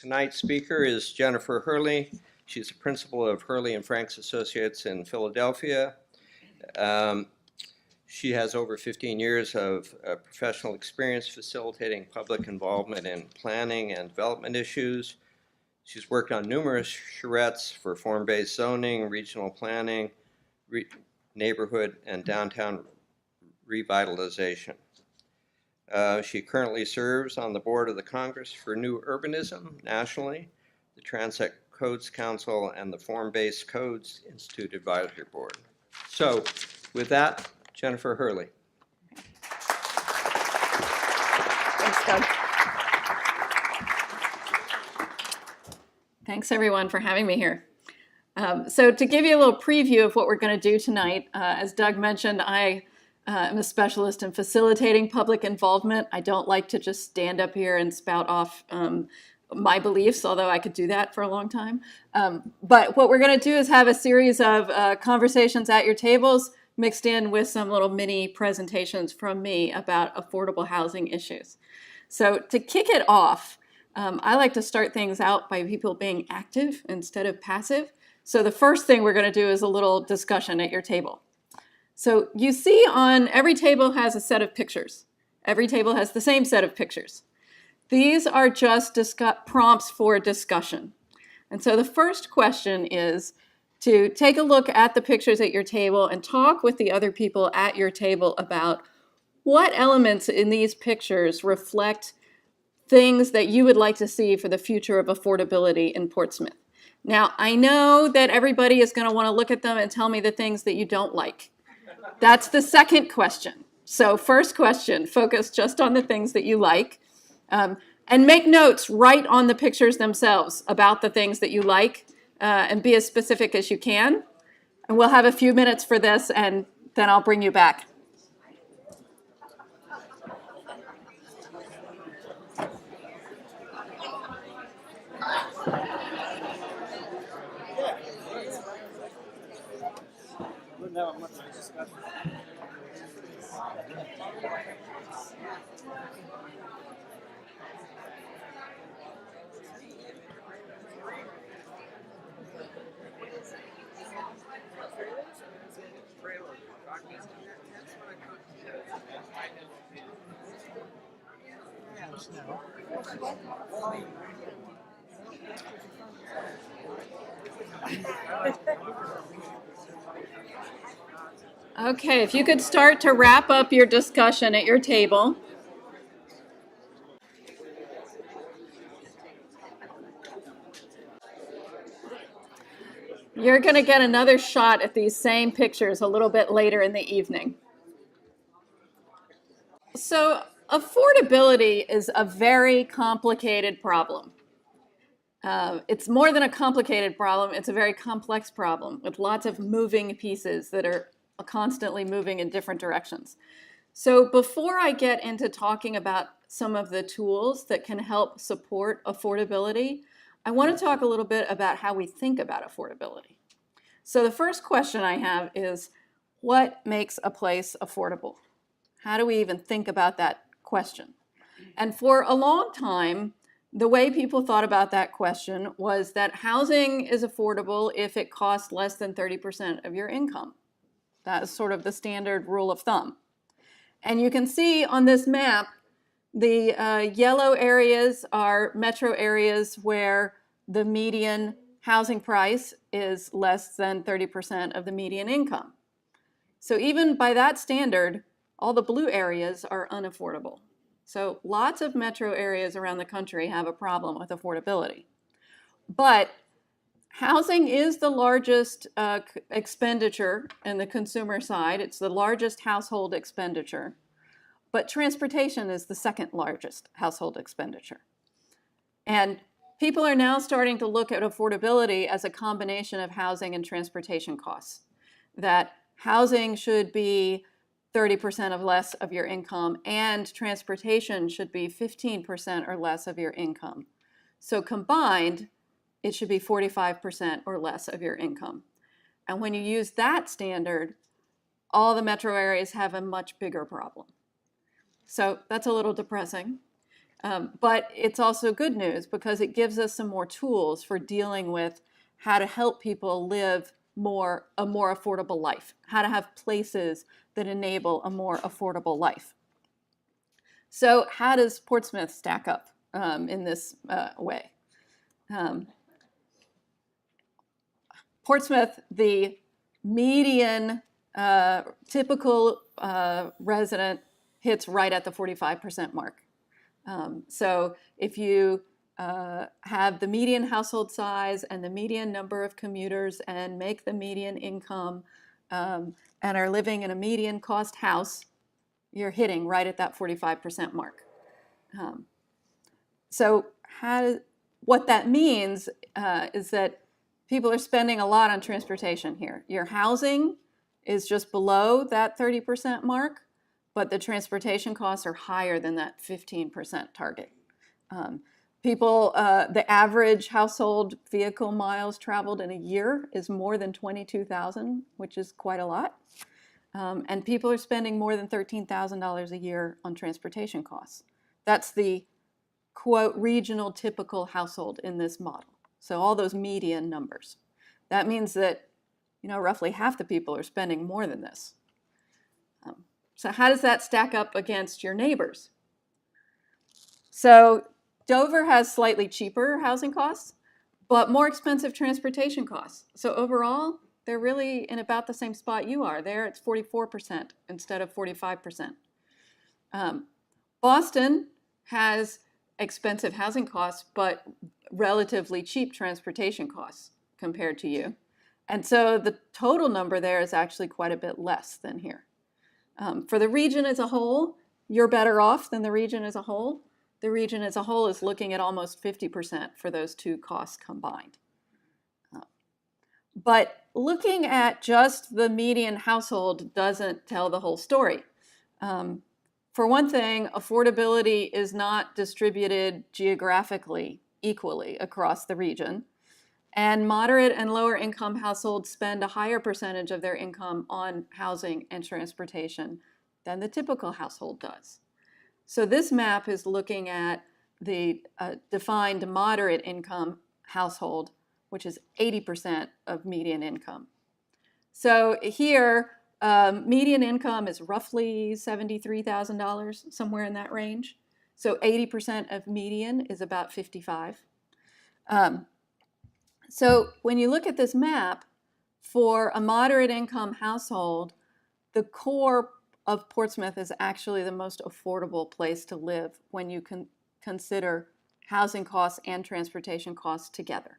Tonight's speaker is Jennifer Hurley. She's a principal of Hurley and Franks Associates in Philadelphia. She has over 15 years of professional experience facilitating public involvement in planning and development issues. She's worked on numerous charrettes for form-based zoning, regional planning, neighborhood and downtown revitalization. She currently serves on the board of the Congress for New Urbanism nationally, the Transit Codes Council, and the Form-Based Codes Institute Advisory Board. So with that, Jennifer Hurley. Thanks, Doug. Thanks, everyone, for having me here. So to give you a little preview of what we're going to do tonight, as Doug mentioned, I'm a specialist in facilitating public involvement. I don't like to just stand up here and spout off my beliefs, although I could do that for a long time. But what we're going to do is have a series of conversations at your tables mixed in with some little mini presentations from me about affordable housing issues. So to kick it off, I like to start things out by people being active instead of passive. So the first thing we're going to do is a little discussion at your table. So you see on every table has a set of pictures. Every table has the same set of pictures. These are just prompts for discussion. And so the first question is to take a look at the pictures at your table and talk with the other people at your table about what elements in these pictures reflect things that you would like to see for the future of affordability in Portsmouth. Now, I know that everybody is going to want to look at them and tell me the things that you don't like. That's the second question. So first question, focus just on the things that you like. And make notes right on the pictures themselves about the things that you like and be as specific as you can. And we'll have a few minutes for this and then I'll bring you back. Okay, if you could start to wrap up your discussion at your table. You're going to get another shot at these same pictures a little bit later in the evening. So affordability is a very complicated problem. It's more than a complicated problem, it's a very complex problem with lots of moving pieces that are constantly moving in different directions. So before I get into talking about some of the tools that can help support affordability, I want to talk a little bit about how we think about affordability. So the first question I have is, what makes a place affordable? How do we even think about that question? And for a long time, the way people thought about that question was that housing is affordable if it costs less than 30% of your income. That is sort of the standard rule of thumb. And you can see on this map, the yellow areas are metro areas where the median housing price is less than 30% of the median income. So even by that standard, all the blue areas are unaffordable. So lots of metro areas around the country have a problem with affordability. But housing is the largest expenditure in the consumer side. It's the largest household expenditure. But transportation is the second largest household expenditure. And people are now starting to look at affordability as a combination of housing and transportation costs. That housing should be 30% or less of your income, and transportation should be 15% or less of your income. So combined, it should be 45% or less of your income. And when you use that standard, all the metro areas have a much bigger problem. So that's a little depressing. But it's also good news because it gives us some more tools for dealing with how to help people live a more affordable life, how to have places that enable a more affordable life. So how does Portsmouth stack up in this way? Portsmouth, the median typical resident hits right at the 45% mark. So if you have the median household size and the median number of commuters and make the median income and are living in a median cost house, you're hitting right at that 45% mark. So what that means is that people are spending a lot on transportation here. Your housing is just below that 30% mark, but the transportation costs are higher than that 15% target. The average household vehicle miles traveled in a year is more than 22,000, which is quite a lot. And people are spending more than $13,000 a year on transportation costs. That's the, quote, regional typical household in this model. So all those median numbers. That means that, roughly half the people are spending more than this. So how does that stack up against your neighbors? So Dover has slightly cheaper housing costs, but more expensive transportation costs. So overall, they're really in about the same spot you are. There it's 44% instead of 45%. Boston has expensive housing costs, but relatively cheap transportation costs compared to you. And so the total number there is actually quite a bit less than here. For the region as a whole, you're better off than the region as a whole. The region as a whole is looking at almost 50% for those two costs combined. But looking at just the median household doesn't tell the whole story. For one thing, affordability is not distributed geographically equally across the region. And moderate and lower income households spend a higher percentage of their income on housing and transportation than the typical household does. So this map is looking at the defined moderate income household, which is 80% of median income. So here, median income is roughly $73,000, somewhere in that range. So 80% of median is about 55. So when you look at this map, for a moderate income household, the core of Portsmouth is actually the most affordable place to live when you can consider housing costs and transportation costs together.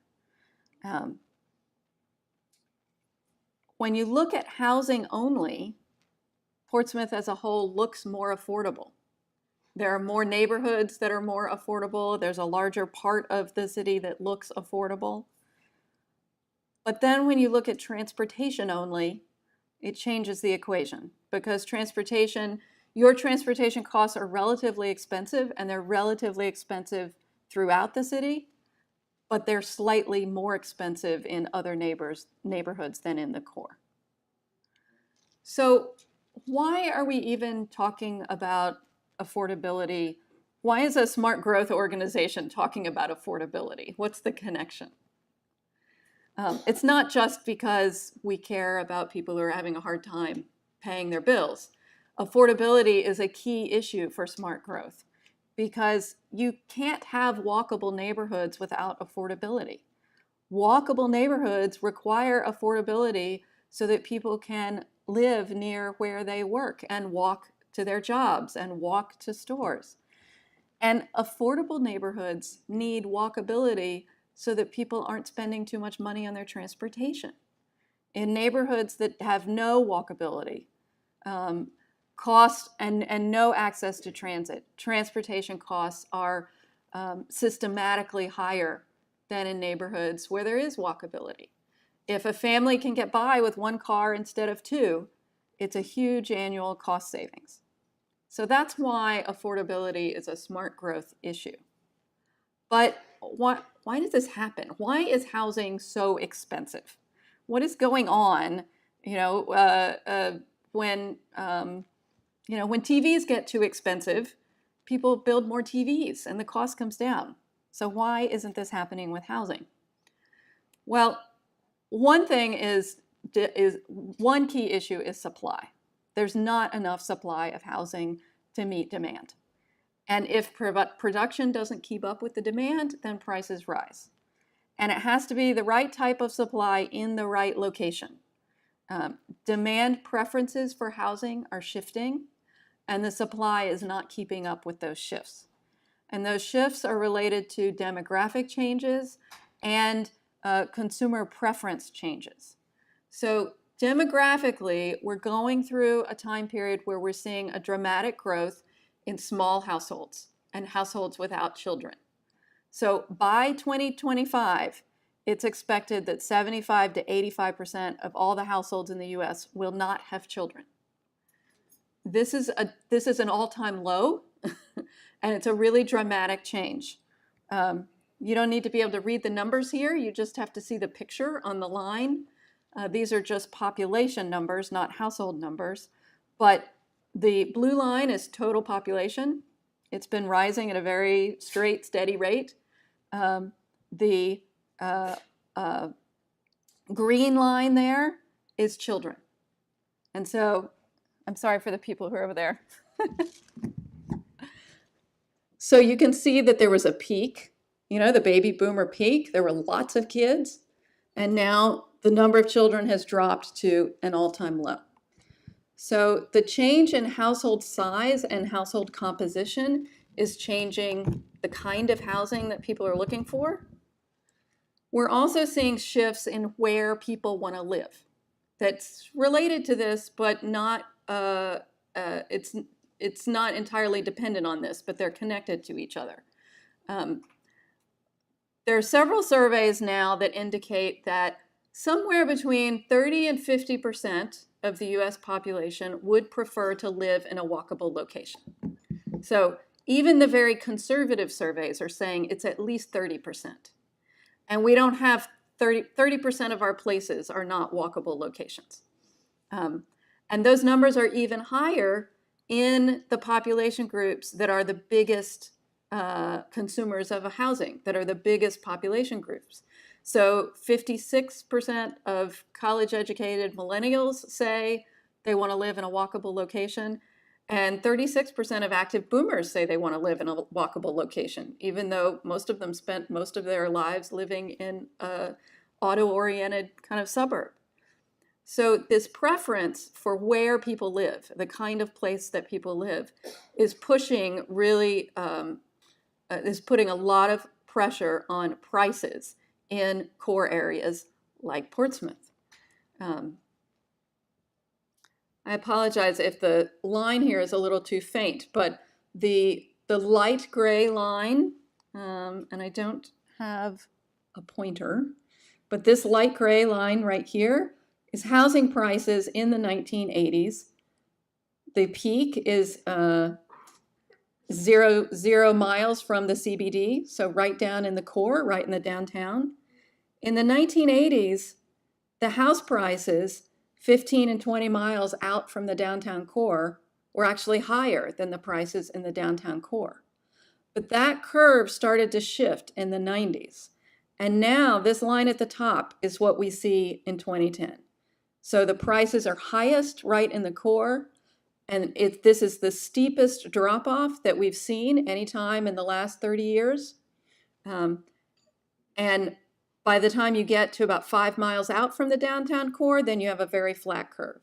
When you look at housing only, Portsmouth as a whole looks more affordable. There are more neighborhoods that are more affordable. There's a larger part of the city that looks affordable. But then when you look at transportation only, it changes the equation because your transportation costs are relatively expensive and they're relatively expensive throughout the city, but they're slightly more expensive in other neighborhoods than in the core. So why are we even talking about affordability? Why is a smart growth organization talking about affordability? What's the connection? It's not just because we care about people who are having a hard time paying their bills. Affordability is a key issue for smart growth because you can't have walkable neighborhoods without affordability. Walkable neighborhoods require affordability so that people can live near where they work and walk to their jobs and walk to stores. And affordable neighborhoods need walkability so that people aren't spending too much money on their transportation. In neighborhoods that have no walkability, cost and no access to transit, transportation costs are systematically higher than in neighborhoods where there is walkability. If a family can get by with one car instead of two, it's a huge annual cost savings. So that's why affordability is a smart growth issue. But why does this happen? Why is housing so expensive? What is going on? When TVs get too expensive, people build more TVs and the cost comes down. So why isn't this happening with housing? Well, one thing is one key issue is supply. There's not enough supply of housing to meet demand. And if production doesn't keep up with the demand, then prices rise. And it has to be the right type of supply in the right location. Demand preferences for housing are shifting, and the supply is not keeping up with those shifts. And those shifts are related to demographic changes and consumer preference changes. So demographically, we're going through a time period where we're seeing a dramatic growth in small households and households without children. So by 2025, it's expected that 75 to 85% of all the households in the US will not have children. This is an all-time low, and it's a really dramatic change. You don't need to be able to read the numbers here. You just have to see the picture on the line. These are just population numbers, not household numbers. But the blue line is total population. It's been rising at a very straight, steady rate. The green line there is children. And so, I'm sorry for the people who are over there. So you can see that there was a peak, the baby boomer peak. There were lots of kids. And now the number of children has dropped to an all-time low. So the change in household size and household composition is changing the kind of housing that people are looking for. We're also seeing shifts in where people want to live. That's related to this, but not it's not entirely dependent on this, but they're connected to each other. There are several surveys now that indicate that somewhere between 30 and 50% of the US population would prefer to live in a walkable location. So even the very conservative surveys are saying it's at least 30%. And we don't have 30% of our places are not walkable locations. And those numbers are even higher in the population groups that are the biggest consumers of housing, that are the biggest population groups. So 56% of college-educated millennials say they want to live in a walkable location, and 36% of active boomers say they want to live in a walkable location, even though most of them spent most of their lives living in a auto-oriented kind of suburb. So this preference for where people live, the kind of place that people live, is pushing really, is putting a lot of pressure on prices in core areas like Portsmouth. I apologize if the line here is a little too faint, but the light gray line, and I don't have a pointer, but this light gray line right here is housing prices in the 1980s. The peak is 0 miles from the CBD, so right down in the core, right in the downtown. In the 1980s, the house prices 15 and 20 miles out from the downtown core were actually higher than the prices in the downtown core. But that curve started to shift in the 90s. And now this line at the top is what we see in 2010. So the prices are highest right in the core, and this is the steepest drop-off that we've seen anytime in the last 30 years. And by the time you get to about 5 miles out from the downtown core, then you have a very flat curve.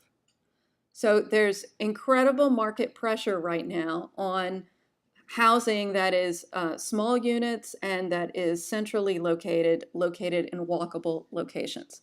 So there's incredible market pressure right now on housing that is small units and that is centrally located in walkable locations.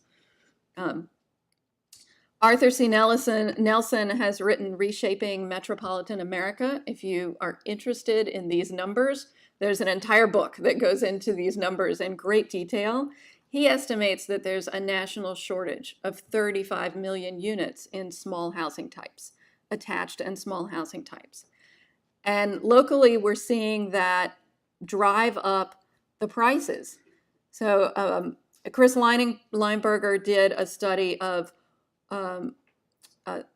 Arthur C. Nelson has written Reshaping Metropolitan America. If you are interested in these numbers, there's an entire book that goes into these numbers in great detail. He estimates that there's a national shortage of 35 million units in small housing types, attached and small housing types. And locally, we're seeing that drive up the prices. So Chris Leinberger did a study of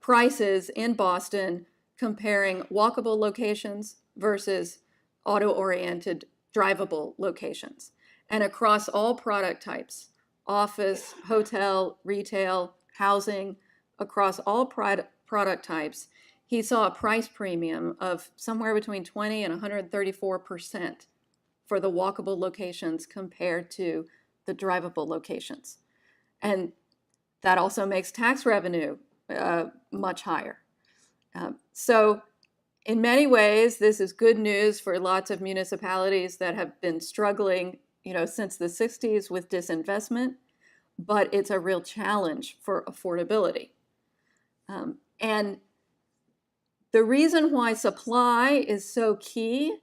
prices in Boston comparing walkable locations versus auto-oriented drivable locations. And across all product types, office, hotel, retail, housing, across all product types, he saw a price premium of somewhere between 20 and 134% for the walkable locations compared to the drivable locations. And that also makes tax revenue much higher. So in many ways, this is good news for lots of municipalities that have been struggling, since the 60s with disinvestment, but it's a real challenge for affordability. And the reason why supply is so key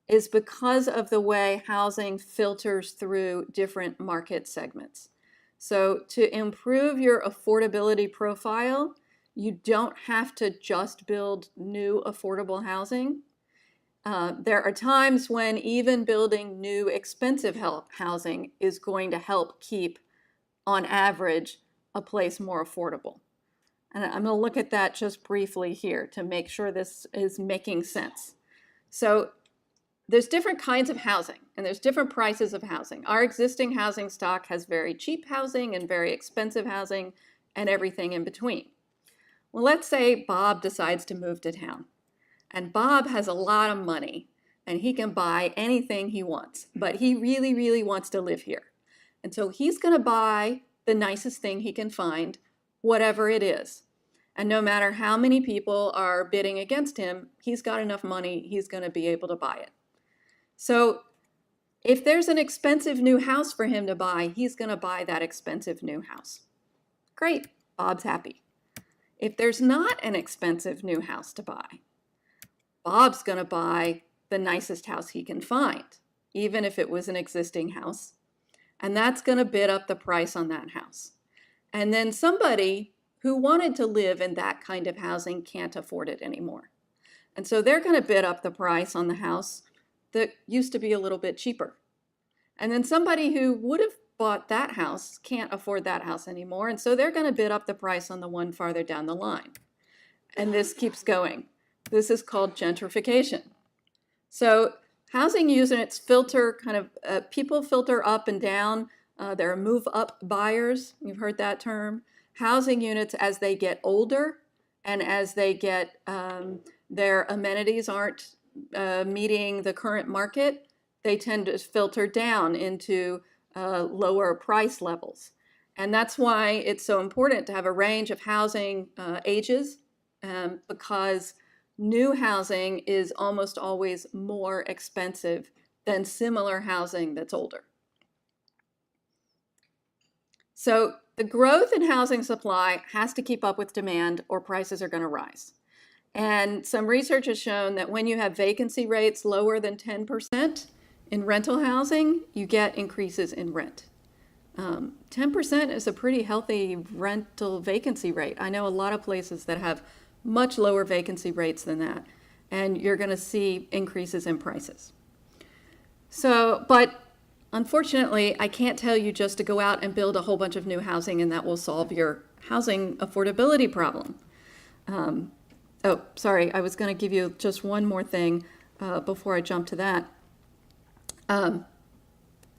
is because of the way housing filters through different market segments. So to improve your affordability profile, you don't have to just build new affordable housing. There are times when even building new expensive housing is going to help keep, on average, a place more affordable. And I'm going to look at that just briefly here to make sure this is making sense. So there's different kinds of housing, and there's different prices of housing. Our existing housing stock has very cheap housing and very expensive housing and everything in between. Well, let's say Bob decides to move to town, and Bob has a lot of money, and he can buy anything he wants, but he really, really wants to live here. And so he's going to buy the nicest thing he can find, whatever it is. And no matter how many people are bidding against him, he's got enough money, he's going to be able to buy it. So if there's an expensive new house for him to buy, he's going to buy that expensive new house. Great, Bob's happy. If there's not an expensive new house to buy, Bob's going to buy the nicest house he can find, even if it was an existing house. And that's going to bid up the price on that house. And then somebody who wanted to live in that kind of housing can't afford it anymore. And so they're going to bid up the price on the house that used to be a little bit cheaper. And then somebody who would have bought that house can't afford that house anymore. And so they're going to bid up the price on the one farther down the line. And this keeps going. This is called gentrification. So housing units filter people filter up and down. There are move-up buyers. You've heard that term. Housing units, as they get older and as they get, their amenities aren't meeting the current market, they tend to filter down into lower price levels. And that's why it's so important to have a range of housing ages, because new housing is almost always more expensive than similar housing that's older. So the growth in housing supply has to keep up with demand or prices are going to rise. And some research has shown that when you have vacancy rates lower than 10% in rental housing, you get increases in rent. 10% is a pretty healthy rental vacancy rate. I know a lot of places that have much lower vacancy rates than that, and you're going to see increases in prices. So, but unfortunately, I can't tell you just to go out and build a whole bunch of new housing and that will solve your housing affordability problem. Oh, sorry, I was going to give you just one more thing before I jump to that.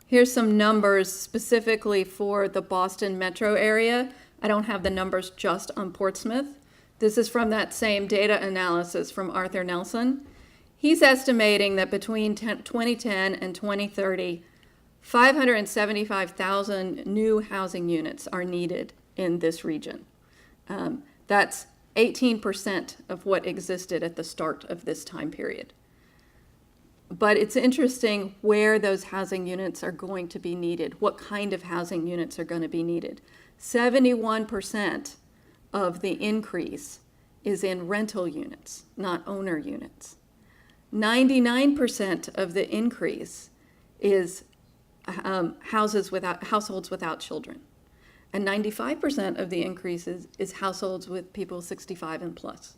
Here's some numbers specifically for the Boston metro area. I don't have the numbers just on Portsmouth. This is from that same data analysis from Arthur Nelson. He's estimating that between 2010 and 2030, 575,000 new housing units are needed in this region. That's 18% of what existed at the start of this time period. But it's interesting where those housing units are going to be needed, what kind of housing units are going to be needed. 71% of the increase is in rental units, not owner units. 99% of the increase is households without children. And 95% of the increase is households with people 65 and plus.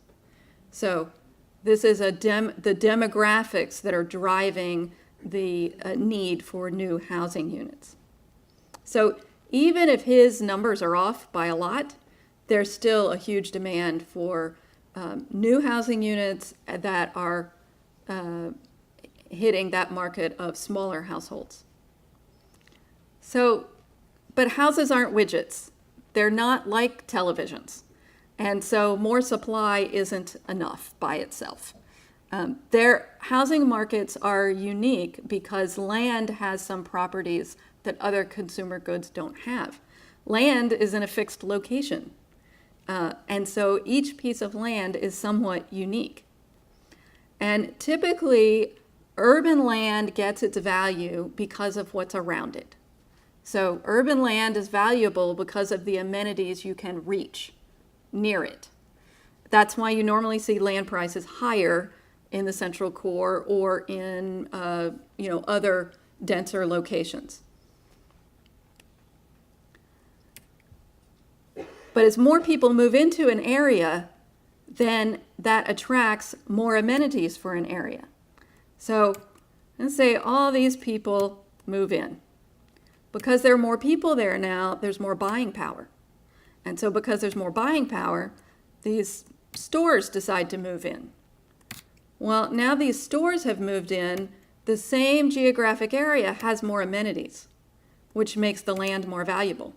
So this is the demographics that are driving the need for new housing units. So even if his numbers are off by a lot, there's still a huge demand for new housing units that are hitting that market of smaller households. So, but houses aren't widgets. They're not like televisions. And so more supply isn't enough by itself. Their housing markets are unique because land has some properties that other consumer goods don't have. Land is in a fixed location. And so each piece of land is somewhat unique. And typically, urban land gets its value because of what's around it. So urban land is valuable because of the amenities you can reach near it. That's why you normally see land prices higher in the central core or in other denser locations. But as more people move into an area, then that attracts more amenities for an area. So let's say all these people move in. Because there are more people there now, there's more buying power. And so because there's more buying power, these stores decide to move in. Well, now these stores have moved in, the same geographic area has more amenities, which makes the land more valuable.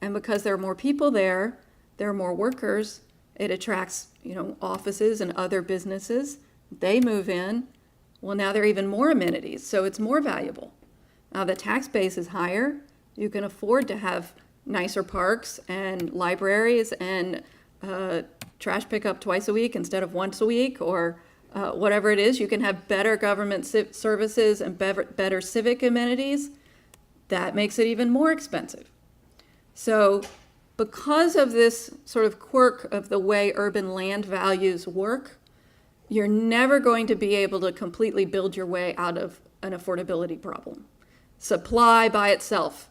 And because there are more people there are more workers, it attracts, offices and other businesses. They move in. Well, now there are even more amenities, so it's more valuable. Now the tax base is higher. You can afford to have nicer parks and libraries and trash pickup twice a week instead of once a week, or whatever it is. You can have better government services and better civic amenities. That makes it even more expensive. So because of this sort of quirk of the way urban land values work, you're never going to be able to completely build your way out of an affordability problem. Supply by itself,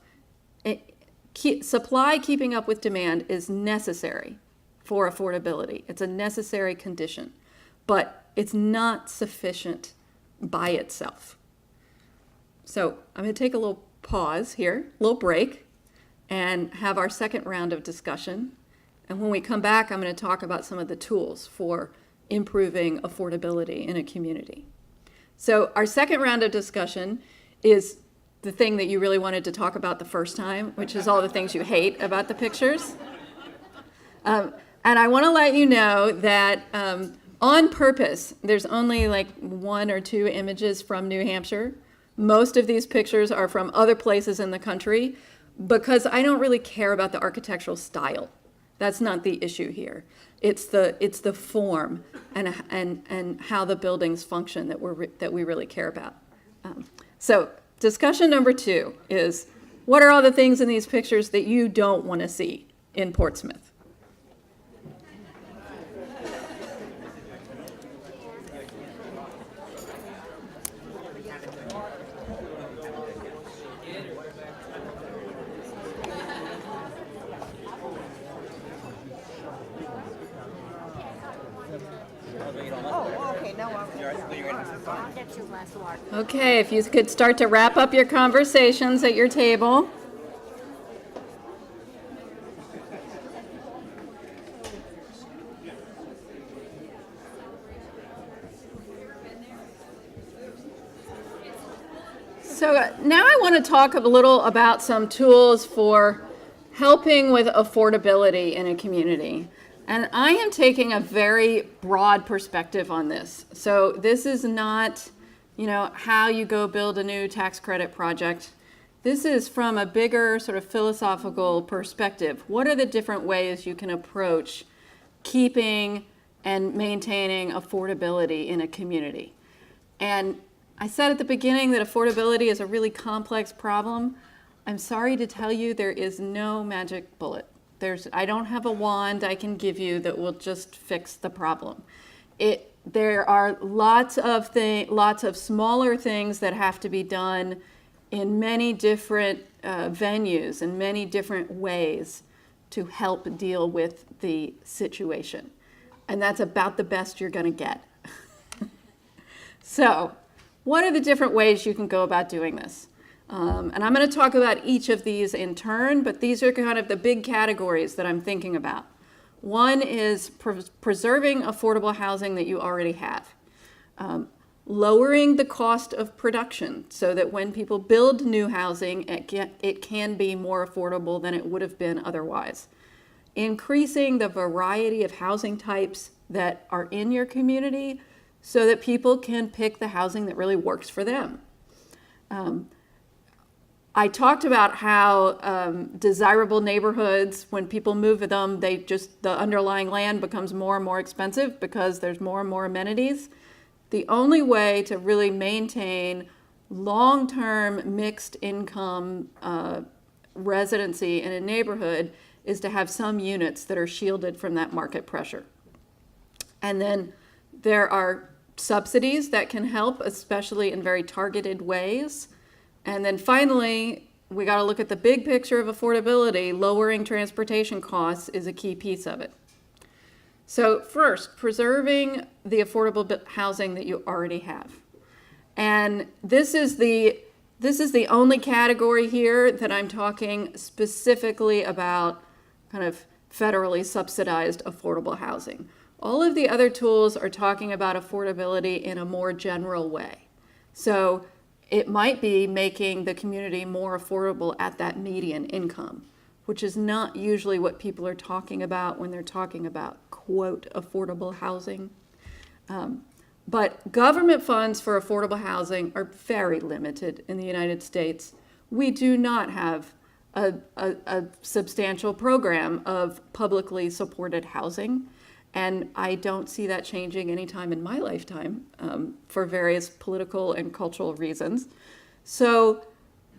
supply keeping up with demand is necessary for affordability. It's a necessary condition, but it's not sufficient by itself. So I'm going to take a little pause here, a little break, and have our second round of discussion. And when we come back, I'm going to talk about some of the tools for improving affordability in a community. So our second round of discussion is the thing that you really wanted to talk about the first time, which is all the things you hate about the pictures. And I want to let you know that on purpose, there's only like 1 or 2 images from New Hampshire. Most of these pictures are from other places in the country because I don't really care about the architectural style. That's not the issue here. It's the form and how the buildings function that we really care about. So discussion number 2 is, what are all the things in these pictures that you don't want to see in Portsmouth? Okay, if you could start to wrap up your conversations at your table. So now I want to talk a little about some tools for helping with affordability in a community. And I am taking a very broad perspective on this. So this is not, how you go build a new tax credit project. This is from a bigger sort of philosophical perspective. What are the different ways you can approach keeping and maintaining affordability in a community? And I said at the beginning that affordability is a really complex problem. I'm sorry to tell you there is no magic bullet. I don't have a wand I can give you that will just fix the problem. There are lots of smaller things that have to be done in many different venues and many different ways to help deal with the situation. And that's about the best you're going to get. So, what are the different ways you can go about doing this? And I'm going to talk about each of these in turn, but these are kind of the big categories that I'm thinking about. One is preserving affordable housing that you already have. lowering the cost of production so that when people build new housing, it can be more affordable than it would have been otherwise. Increasing the variety of housing types that are in your community so that people can pick the housing that really works for them. I talked about how desirable neighborhoods, when people move to them, the underlying land becomes more and more expensive because there's more and more amenities. The only way to really maintain long-term mixed income residency in a neighborhood is to have some units that are shielded from that market pressure. And then there are subsidies that can help, especially in very targeted ways. And then finally, we got to look at the big picture of affordability. Lowering transportation costs is a key piece of it. So first, preserving the affordable housing that you already have. And this is the only category here that I'm talking specifically about kind of federally subsidized affordable housing. All of the other tools are talking about affordability in a more general way. So it might be making the community more affordable at that median income, which is not usually what people are talking about when they're talking about, quote, affordable housing. But government funds for affordable housing are very limited in the United States. We do not have a substantial program of publicly supported housing. And I don't see that changing anytime in my lifetime for various political and cultural reasons. So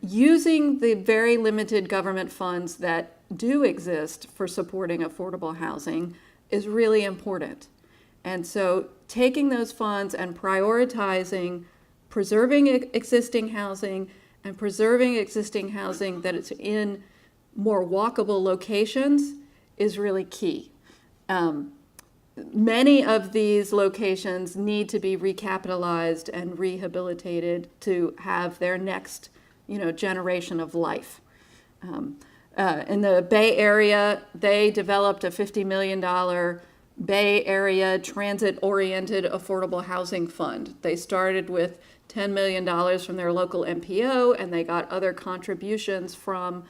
using the very limited government funds that do exist for supporting affordable housing is really important. And so taking those funds and prioritizing preserving existing housing and preserving existing housing that it's in more walkable locations is really key. Many of these locations need to be recapitalized and rehabilitated to have their next, generation of life. In the Bay Area, they developed a $50 million Bay Area transit-oriented affordable housing fund. They started with $10 million from their local MPO, and they got other contributions from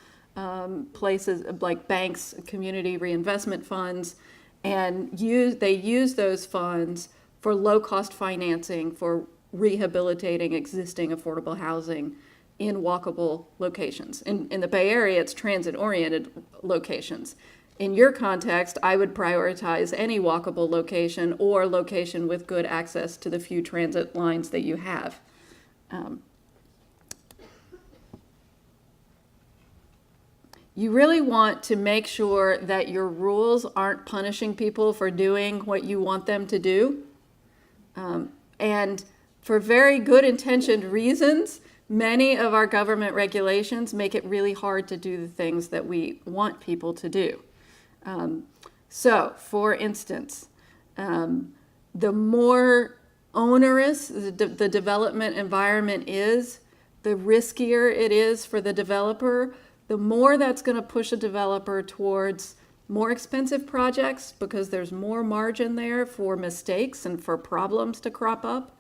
places like banks, community reinvestment funds, and they use those funds for low-cost financing for rehabilitating existing affordable housing in walkable locations. In the Bay Area, it's transit-oriented locations. In your context, I would prioritize any walkable location or location with good access to the few transit lines that you have. You really want to make sure that your rules aren't punishing people for doing what you want them to do. And for very good intentioned reasons, many of our government regulations make it really hard to do the things that we want people to do. So, for instance, the more onerous the development environment is, the riskier it is for the developer, the more that's going to push a developer towards more expensive projects because there's more margin there for mistakes and for problems to crop up,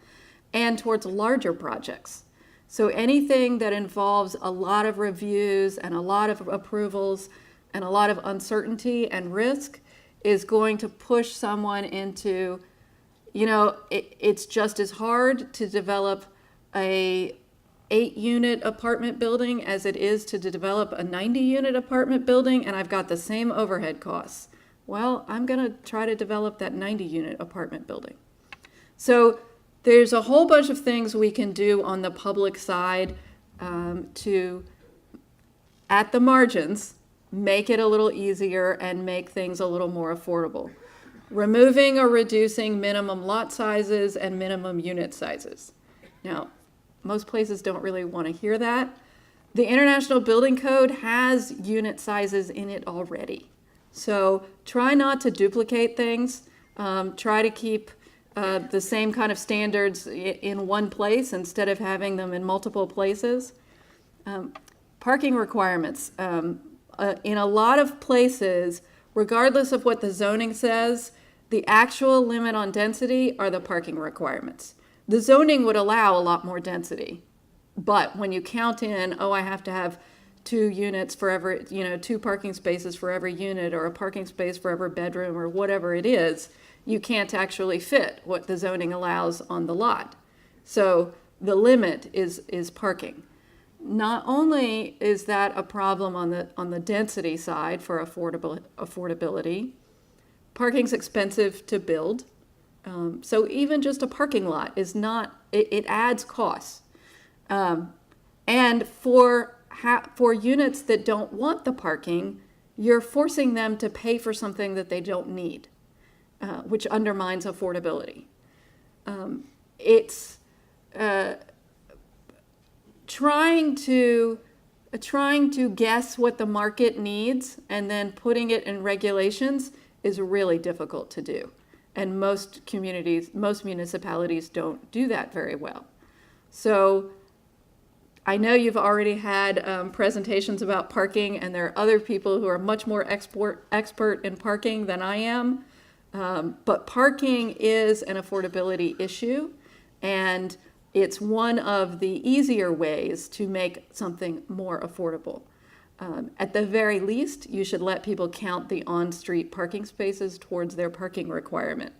and towards larger projects. So anything that involves a lot of reviews and a lot of approvals and a lot of uncertainty and risk is going to push someone into, it's just as hard to develop a 8-unit apartment building as it is to develop a 90-unit apartment building, and I've got the same overhead costs. Well, I'm going to try to develop that 90-unit apartment building. So there's a whole bunch of things we can do on the public side to, at the margins, make it a little easier and make things a little more affordable. Removing or reducing minimum lot sizes and minimum unit sizes. Now, most places don't really want to hear that. The International Building Code has unit sizes in it already. So try not to duplicate things. Try to keep the same kind of standards in one place instead of having them in multiple places. Parking requirements. In a lot of places, regardless of what the zoning says, the actual limit on density are the parking requirements. The zoning would allow a lot more density. But when you count in, oh, I have to have 2 units for every, 2 parking spaces for every unit, or a parking space for every bedroom, or whatever it is, you can't actually fit what the zoning allows on the lot. So the limit is parking. Not only is that a problem on the density side for affordability, parking's expensive to build. So even just a parking lot is not, it adds costs. And for units that don't want the parking, you're forcing them to pay for something that they don't need, which undermines affordability. It's trying to guess what the market needs and then putting it in regulations is really difficult to do. And most municipalities don't do that very well. So I know you've already had presentations about parking, and there are other people who are much more expert in parking than I am. But parking is an affordability issue, and it's one of the easier ways to make something more affordable. At the very least, you should let people count the on-street parking spaces towards their parking requirement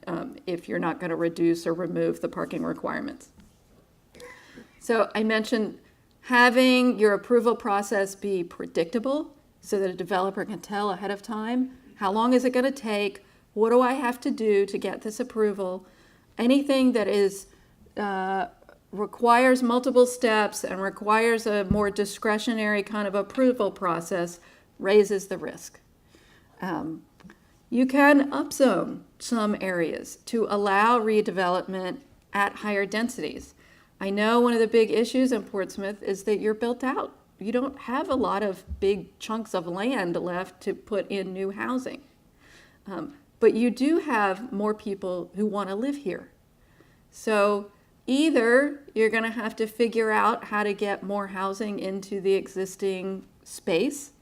if you're not going to reduce or remove the parking requirements. So I mentioned having your approval process be predictable so that a developer can tell ahead of time, how long is it going to take? What do I have to do to get this approval? Anything that is requires multiple steps and requires a more discretionary kind of approval process raises the risk. You can upzone some areas to allow redevelopment at higher densities. I know one of the big issues in Portsmouth is that you're built out. You don't have a lot of big chunks of land left to put in new housing. But you do have more people who want to live here. So either you're going to have to figure out how to get more housing into the existing space,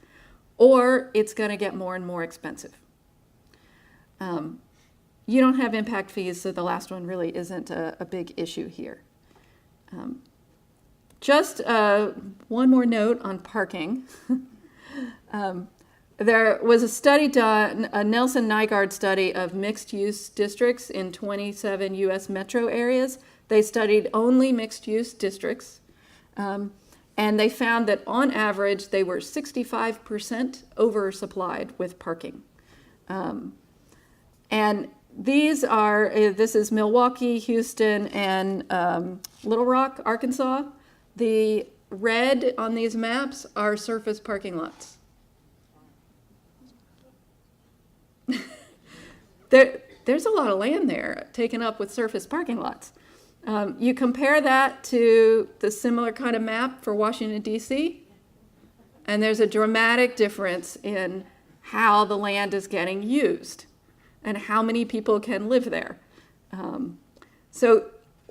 or it's going to get more and more expensive. You don't have impact fees, so the last one really isn't a big issue here. Just one more note on parking. There was a study done, a Nelson Nygaard study of mixed-use districts in 27 U.S. metro areas. They studied only mixed-use districts, and they found that on average they were 65% oversupplied with parking. And this is Milwaukee, Houston, and Little Rock, Arkansas. The red on these maps are surface parking lots. There's a lot of land there taken up with surface parking lots. You compare that to the similar kind of map for Washington, D.C., and there's a dramatic difference in how the land is getting used and how many people can live there. So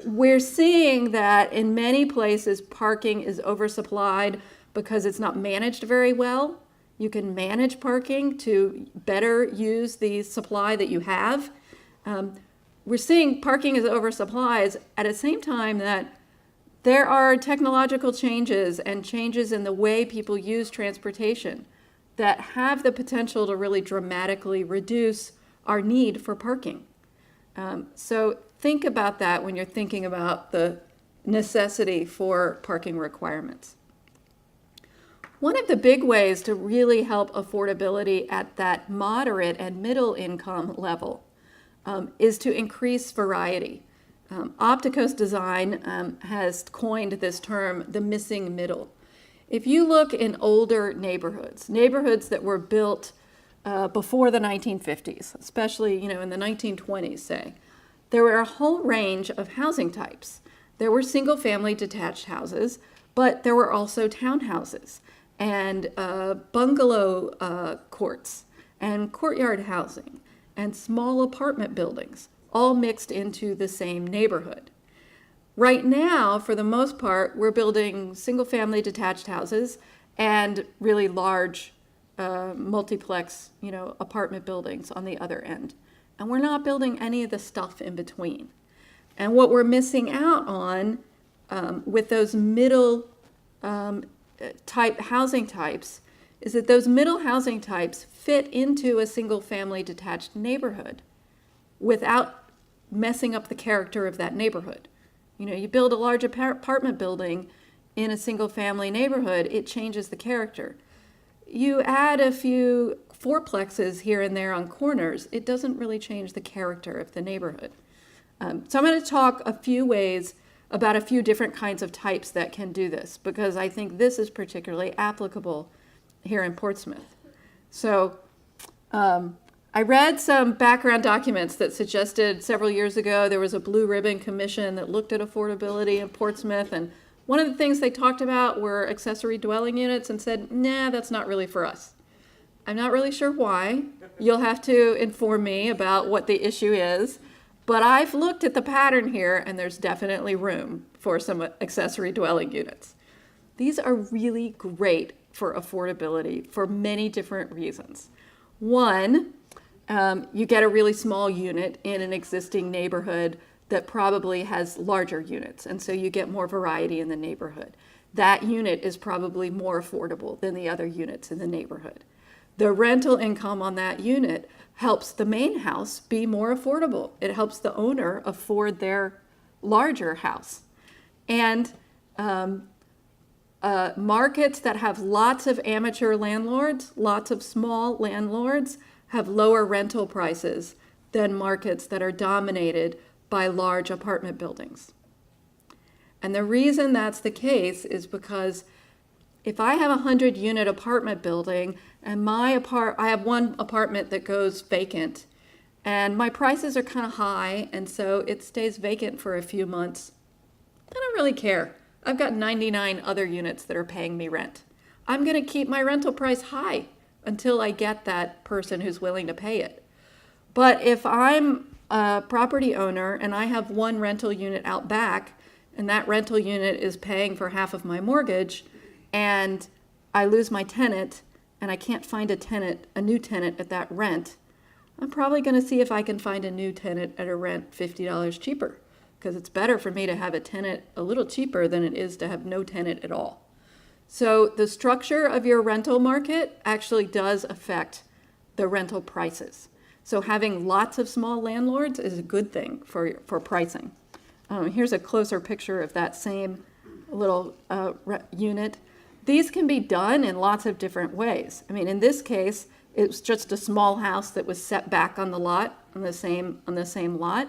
we're seeing that in many places parking is oversupplied because it's not managed very well. You can manage parking to better use the supply that you have. We're seeing parking is oversupplied at the same time that there are technological changes and changes in the way people use transportation that have the potential to really dramatically reduce our need for parking. So think about that when you're thinking about the necessity for parking requirements. One of the big ways to really help affordability at that moderate and middle income level is to increase variety. Opticos Design has coined this term, the missing middle. If you look in older neighborhoods that were built before the 1950s, especially in the 1920s, say, there were a whole range of housing types. There were single-family detached houses, but there were also townhouses and bungalow courts and courtyard housing and small apartment buildings, all mixed into the same neighborhood. Right now, for the most part, we're building single-family detached houses and really large multiplex, apartment buildings on the other end. And we're not building any of the stuff in between. And what we're missing out on with those middle type housing types is that those middle housing types fit into a single family detached neighborhood without messing up the character of that neighborhood. You know, you build a large apartment building in a single family neighborhood, it changes the character. You add a few fourplexes here and there on corners, it doesn't really change the character of the neighborhood. So I'm going to talk a few ways about a few different kinds of types that can do this, because I think this is particularly applicable here in Portsmouth. So I read some background documents that suggested several years ago there was a blue ribbon commission that looked at affordability in Portsmouth, and one of the things they talked about were accessory dwelling units and said, nah, that's not really for us. I'm not really sure why. You'll have to inform me about what the issue is. But I've looked at the pattern here, and there's definitely room for some accessory dwelling units. These are really great for affordability for many different reasons. One, you get a really small unit in an existing neighborhood that probably has larger units, and so you get more variety in the neighborhood. That unit is probably more affordable than the other units in the neighborhood. The rental income on that unit helps the main house be more affordable. It helps the owner afford their larger house. And markets that have lots of amateur landlords, lots of small landlords, have lower rental prices than markets that are dominated by large apartment buildings. And the reason that's the case is because if I have a 100-unit apartment building and I have one apartment that goes vacant and my prices are kind of high and so it stays vacant for a few months, I don't really care. I've got 99 other units that are paying me rent. I'm going to keep my rental price high until I get that person who's willing to pay it. But if I'm a property owner and I have one rental unit out back and that rental unit is paying for half of my mortgage and I lose my tenant and I can't find a new tenant at that rent, I'm probably going to see if I can find a new tenant at a rent $50 cheaper, because it's better for me to have a tenant a little cheaper than it is to have no tenant at all. So the structure of your rental market actually does affect the rental prices. So having lots of small landlords is a good thing for pricing. Here's a closer picture of that same little unit. These can be done in lots of different ways. I mean, in this case, it's just a small house that was set back on the lot, on the same lot.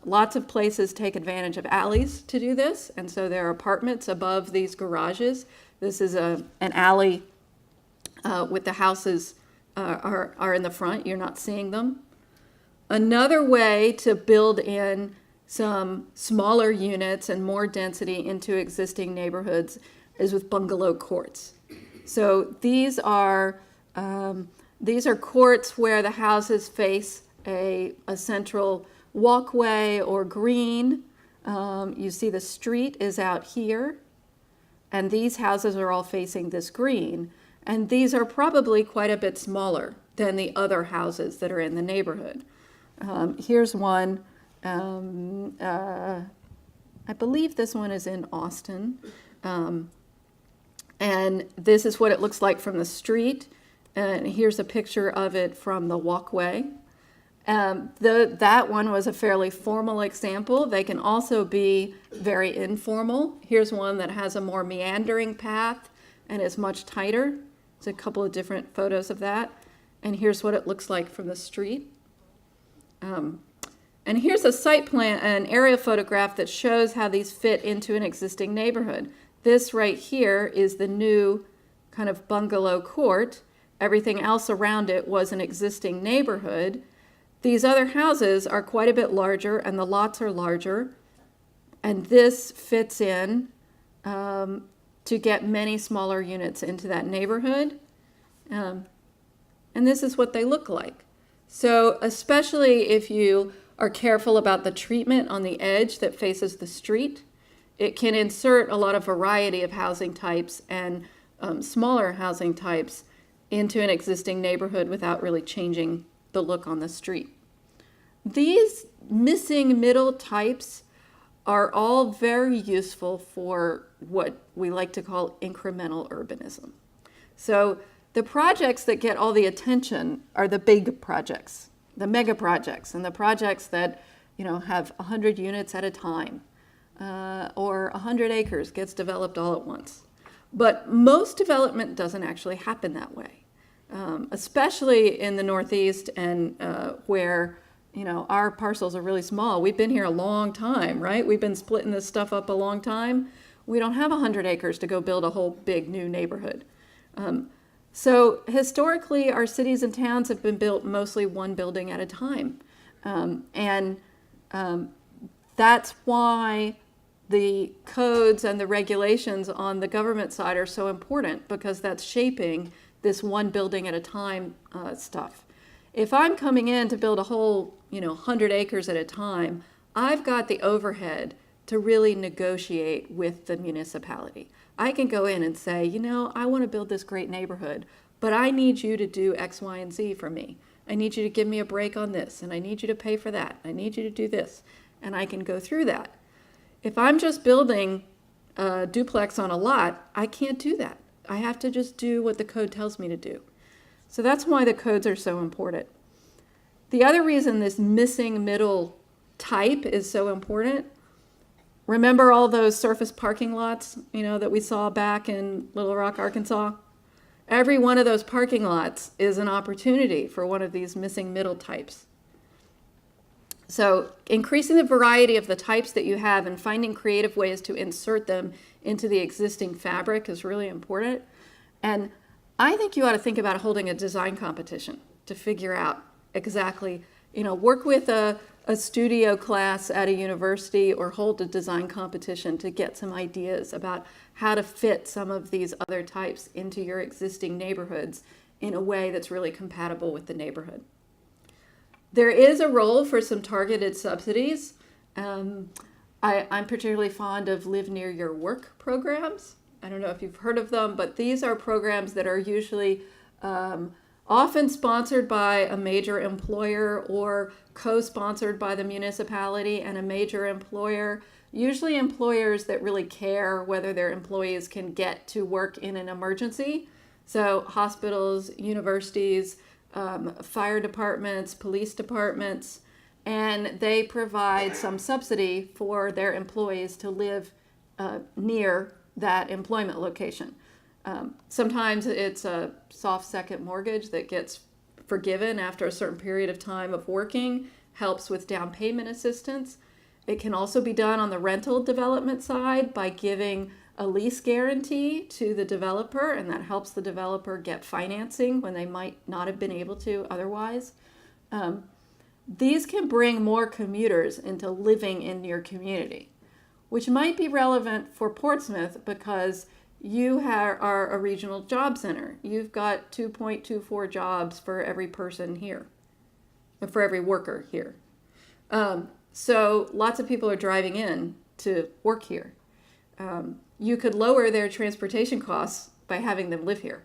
Lots of places take advantage of alleys to do this, and so there are apartments above these garages. This is an alley with the houses are in the front. You're not seeing them. Another way to build in some smaller units and more density into existing neighborhoods is with bungalow courts. So these are courts where the houses face a central walkway or green. You see the street is out here, and these houses are all facing this green. And these are probably quite a bit smaller than the other houses that are in the neighborhood. Here's one. I believe this one is in Austin. And this is what it looks like from the street. And here's a picture of it from the walkway. That one was a fairly formal example. They can also be very informal. Here's one that has a more meandering path and is much tighter. There's a couple of different photos of that. And here's what it looks like from the street. And here's a site plan, an aerial photograph that shows how these fit into an existing neighborhood. This right here is the new kind of bungalow court. Everything else around it was an existing neighborhood. These other houses are quite a bit larger and the lots are larger. And this fits in to get many smaller units into that neighborhood. And this is what they look like. So especially if you are careful about the treatment on the edge that faces the street, it can insert a lot of variety of housing types and smaller housing types into an existing neighborhood without really changing the look on the street. these missing middle types are all very useful for what we like to call incremental urbanism. So the projects that get all the attention are the big projects, the mega projects, and the projects that, have 100 units at a time, or 100 acres gets developed all at once. But most development doesn't actually happen that way, especially in the Northeast and where our parcels are really small. We've been here a long time, right? We've been splitting this stuff up a long time. We don't have 100 acres to go build a whole big new neighborhood. So historically, our cities and towns have been built mostly one building at a time. That's why the codes and the regulations on the government side are so important, because that's shaping this one building at a time stuff. If I'm coming in to build a whole 100 acres at a time, I've got the overhead to really negotiate with the municipality. I can go in and say, I want to build this great neighborhood, but I need you to do X, Y, and Z for me. I need you to give me a break on this, and I need you to pay for that. I need you to do this, and I can go through that. If I'm just building a duplex on a lot, I can't do that. I have to just do what the code tells me to do. So that's why the codes are so important. The other reason this missing middle type is so important, remember all those surface parking lots, that we saw back in Little Rock, Arkansas? Every one of those parking lots is an opportunity for one of these missing middle types. So increasing the variety of the types that you have and finding creative ways to insert them into the existing fabric is really important. And I think you ought to think about holding a design competition to figure out exactly, work with a studio class at a university or hold a design competition to get some ideas about how to fit some of these other types into your existing neighborhoods in a way that's really compatible with the neighborhood. There is a role for some targeted subsidies. I'm particularly fond of Live Near Your Work programs. I don't know if you've heard of them, but these are programs that are usually often sponsored by a major employer or co-sponsored by the municipality and a major employer, usually employers that really care whether their employees can get to work in an emergency. So hospitals, universities, fire departments, police departments, and they provide some subsidy for their employees to live near that employment location. Sometimes it's a soft second mortgage that gets forgiven after a certain period of time of working, helps with down payment assistance. It can also be done on the rental development side by giving a lease guarantee to the developer, and that helps the developer get financing when they might not have been able to otherwise. These can bring more commuters into living in your community, which might be relevant for Portsmouth because you are a regional job center. You've got 2.24 jobs for every person here, for every worker here. So lots of people are driving in to work here. You could lower their transportation costs by having them live here.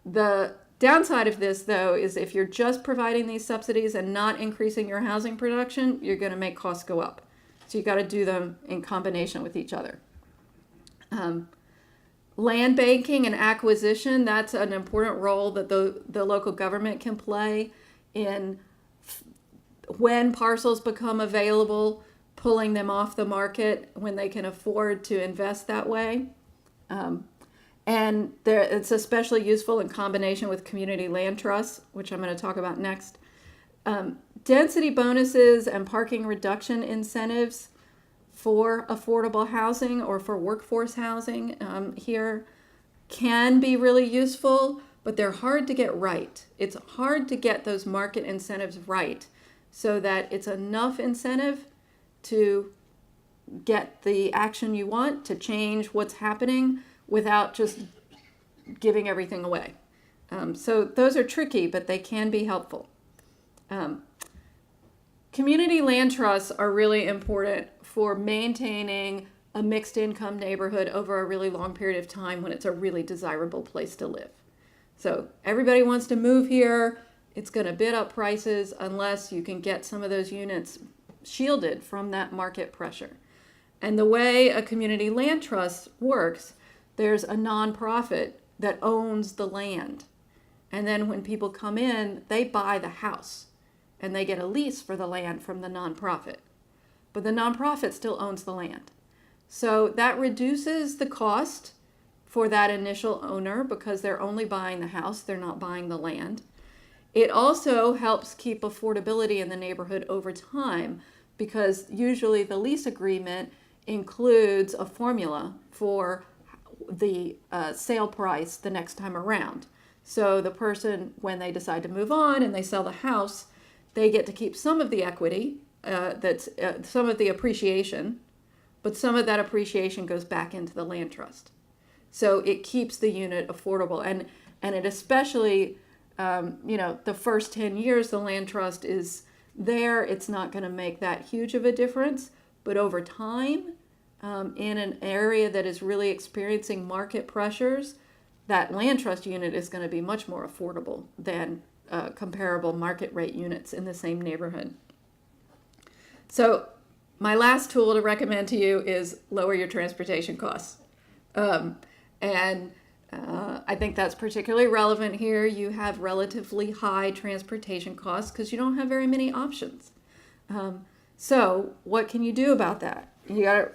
The downside of this, though, is if you're just providing these subsidies and not increasing your housing production, you're going to make costs go up. So you've got to do them in combination with each other. Land banking and acquisition, that's an important role that the local government can play in when parcels become available, pulling them off the market when they can afford to invest that way. And it's especially useful in combination with community land trusts, which I'm going to talk about next. Density bonuses and parking reduction incentives for affordable housing or for workforce housing here can be really useful, but they're hard to get right. It's hard to get those market incentives right so that it's enough incentive to get the action you want to change what's happening without just giving everything away. So those are tricky, but they can be helpful. Community land trusts are really important for maintaining a mixed income neighborhood over a really long period of time when it's a really desirable place to live. So everybody wants to move here. it's going to bid up prices unless you can get some of those units shielded from that market pressure. And the way a community land trust works, there's a nonprofit that owns the land. And then when people come in, they buy the house and they get a lease for the land from the nonprofit. But the nonprofit still owns the land. So that reduces the cost for that initial owner because they're only buying the house, they're not buying the land. It also helps keep affordability in the neighborhood over time because usually the lease agreement includes a formula for the sale price the next time around. So the person, when they decide to move on and they sell the house, they get to keep some of the equity, some of the appreciation, but some of that appreciation goes back into the land trust. So it keeps the unit affordable. And it especially, the first 10 years the land trust is there, it's not going to make that huge of a difference. But over time, in an area that is really experiencing market pressures, that land trust unit is going to be much more affordable than comparable market rate units in the same neighborhood. So my last tool to recommend to you is lower your transportation costs. I think that's particularly relevant here. You have relatively high transportation costs because you don't have very many options. So what can you do about that? You got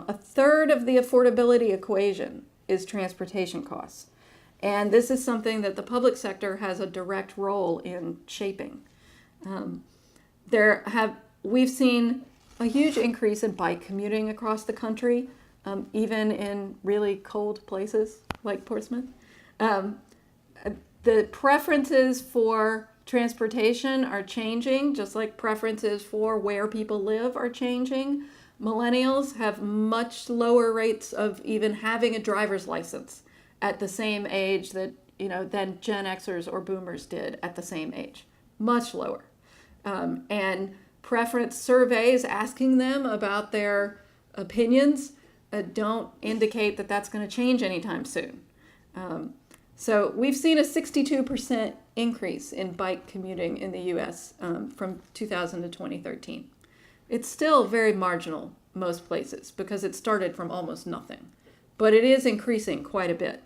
a third of the affordability equation is transportation costs. And this is something that the public sector has a direct role in shaping. We've seen a huge increase in bike commuting across the country, even in really cold places like Portsmouth. The preferences for transportation are changing, just like preferences for where people live are changing. Millennials have much lower rates of even having a driver's license at the same age than Gen Xers or Boomers did at the same age. Much lower. And preference surveys asking them about their opinions don't indicate that that's going to change anytime soon. So we've seen a 62% increase in bike commuting in the U.S. From 2000 to 2013. It's still very marginal most places because it started from almost nothing, but it is increasing quite a bit.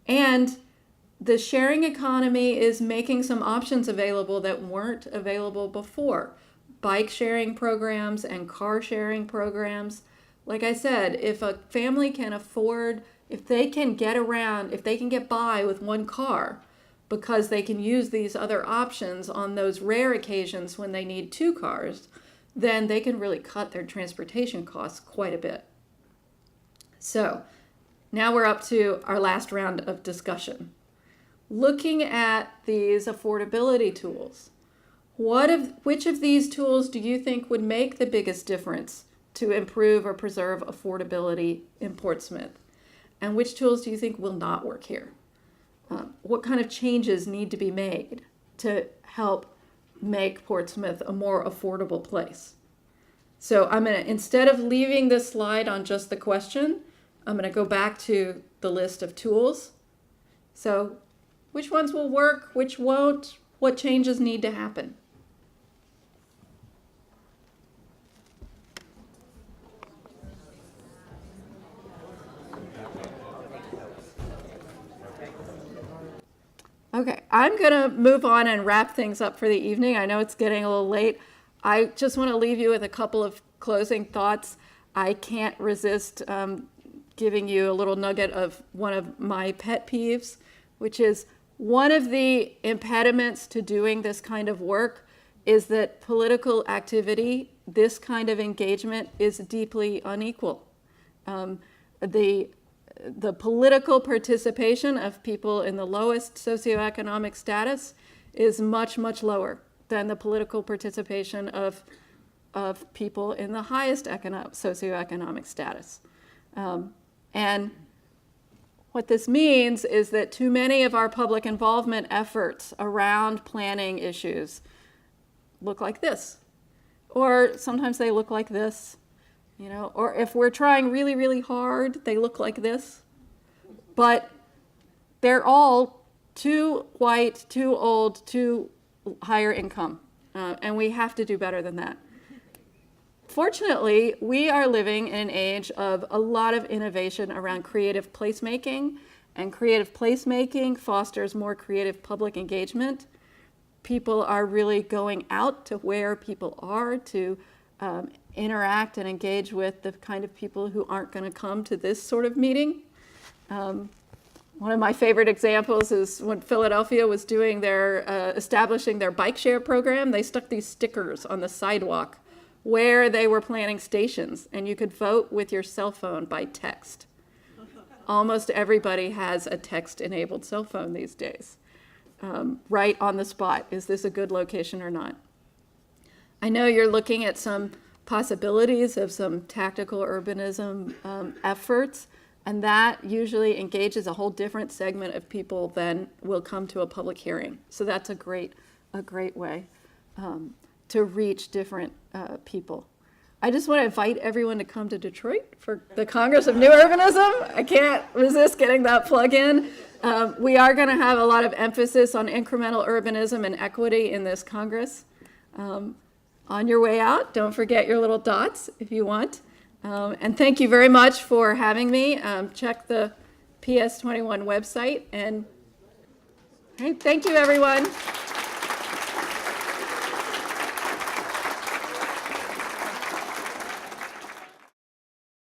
And the sharing economy is making some options available that weren't available before. Bike sharing programs and car sharing programs. Like I said, if a family can afford, if they can get by with one car because they can use these other options on those rare occasions when they need two cars, then they can really cut their transportation costs quite a bit. So now we're up to our last round of discussion. Looking at these affordability tools, which of these tools do you think would make the biggest difference to improve or preserve affordability in Portsmouth? And which tools do you think will not work here? What kind of changes need to be made to help make Portsmouth a more affordable place? So instead of leaving this slide on just the question, I'm going to go back to the list of tools. So which ones will work, which won't, what changes need to happen? Okay, I'm going to move on and wrap things up for the evening. I know it's getting a little late. I just want to leave you with a couple of closing thoughts. I can't resist giving you a little nugget of one of my pet peeves, which is one of the impediments to doing this kind of work is that political activity, this kind of engagement, is deeply unequal. The political participation of people in the lowest socioeconomic status is much, much lower than the political participation of people in the highest socioeconomic status. And what this means is that too many of our public involvement efforts around planning issues look like this. Or sometimes they look like this. Or if we're trying really, really hard, they look like this. But they're all too white, too old, too higher income. And we have to do better than that. Fortunately, we are living in an age of a lot of innovation around creative placemaking, and creative placemaking fosters more creative public engagement. People are really going out to where people are to interact and engage with the kind of people who aren't going to come to this sort of meeting. One of my favorite examples is when Philadelphia was doing their, establishing their bike share program, they stuck these stickers on the sidewalk where they were planning stations, and you could vote with your cell phone by text. Almost everybody has a text-enabled cell phone these days. Right on the spot, is this a good location or not? I know you're looking at some possibilities of some tactical urbanism efforts, and that usually engages a whole different segment of people than will come to a public hearing. So that's a great way to reach different people. I just want to invite everyone to come to Detroit for the Congress of New Urbanism. I can't resist getting that plug in. We are going to have a lot of emphasis on incremental urbanism and equity in this Congress. On your way out, don't forget your little dots if you want. And thank you very much for having me. Check the PS21 website. And thank you, everyone.